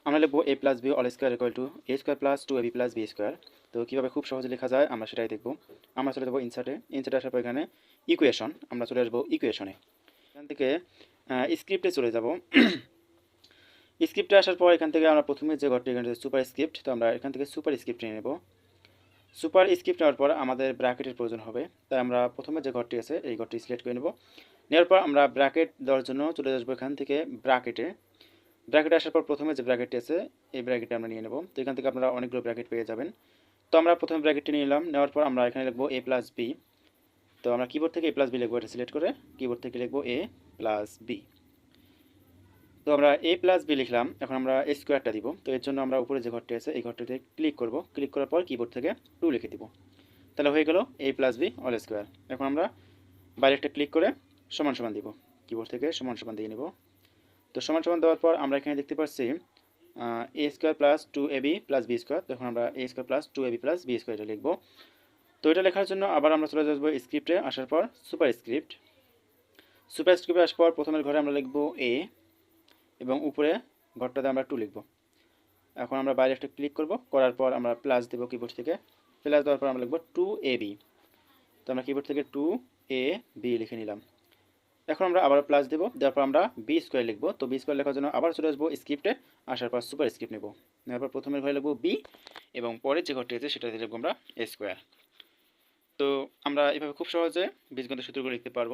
আমরা লিখবো a plus B all square equal to A square plus two AB plus B square. তো কীভাবে খুব সহজে লেখা যায় আমরা সেটাই দেখবো। আমরা চলে যাবো ইনসার্টে আসার পর এখানে ইকুয়েশন, আমরা চলে আসবো ইকুয়েশনে। এখান থেকে স্ক্রিপ্টে চলে যাব। স্ক্রিপ্টে আসার পর এখান থেকে আমরা প্রথমে যে ঘরটি এখানে সুপার স্ক্রিপ্ট, তো আমরা এখান থেকে সুপার স্ক্রিপ্ট নিয়ে নেব। সুপার স্ক্রিপ্ট নেওয়ার পর আমাদের ব্র্যাকেটের প্রয়োজন হবে, তাই আমরা প্রথমে যে ঘরটি আছে এই ঘরটি সিলেক্ট করে নেব। নেওয়ার পর আমরা ব্র্যাকেট দেওয়ার জন্য চলে আসবো এখান থেকে ব্র্যাকেটে আসার পর প্রথমে যে ব্র্যাকেটটি আছে এই ব্র্যাকেটটি আমরা নিয়ে নেব। তো এখান থেকে আপনারা অনেকগুলো ব্র্যাকেট পেয়ে যাবেন। তো আমরা প্রথমে ব্র্যাকেটটি নিয়ে নিলাম, নেওয়ার পর আমরা এখানে লিখবো এ প্লাস বি। তো আমরা কিবোর্ড থেকে এ প্লাস বি লিখবো, এটা সিলেক্ট করে কিবোর্ড থেকে লিখবো এ প্লাস বি। তো আমরা এ প্লাস বি লিখলাম, এখন আমরা স্কোয়ারটা দিব। তো এর জন্য আমরা উপরে যে ঘরটি আছে এই ঘরটিতে ক্লিক করব, ক্লিক করার পর কিবোর্ড থেকে 2 লিখে দিব। তাহলে হয়ে গেল এ প্লাস বি অল স্কোয়ার। এখন আমরা বাইরে একটা ক্লিক করে সমান সমান দিব, কিবোর্ড থেকে সমান সমান দিয়ে নিব। তো সমান সমান দেওয়ার পর আমরা এখানে দেখতে পাচ্ছি A square plus two AB plus B square. তখন আমরা A square plus two AB plus B square এটা লিখবো। তো এটা লেখার জন্য আবার আমরা চলে আসবো স্ক্রিপ্টে, আসার পর সুপার স্ক্রিপ্টে আসার পর প্রথমের ঘরে আমরা লিখবো এ এবং উপরে ঘরটাতে আমরা 2 লিখবো। এখন আমরা বাইরে একটা ক্লিক করব, করার পর আমরা প্লাস দেবো কিবোর্ড থেকে, প্লাস দেওয়ার পর আমরা লিখবো 2ab। তো আমরা কিবোর্ড থেকে 2ab লিখে নিলাম। এখন আমরা আবার প্লাস দেবো, দেওয়ার পর আমরা বি স্কোয়ার লিখবো। তো বি স্কোয়ার লেখার জন্য আবার চলে আসবো স্ক্রিপ্টে, আসার পর সুপার স্ক্রিপ্ট নেব। নেওয়ার পর প্রথমের ঘরে লিখবো বি এবং পরের যে ঘরটি আছে সেটাতে লিখবো আমরা এ স্কোয়ার। তো আমরা এভাবে খুব সহজে বীজগণিতের সূত্রগুলো লিখতে পারবো।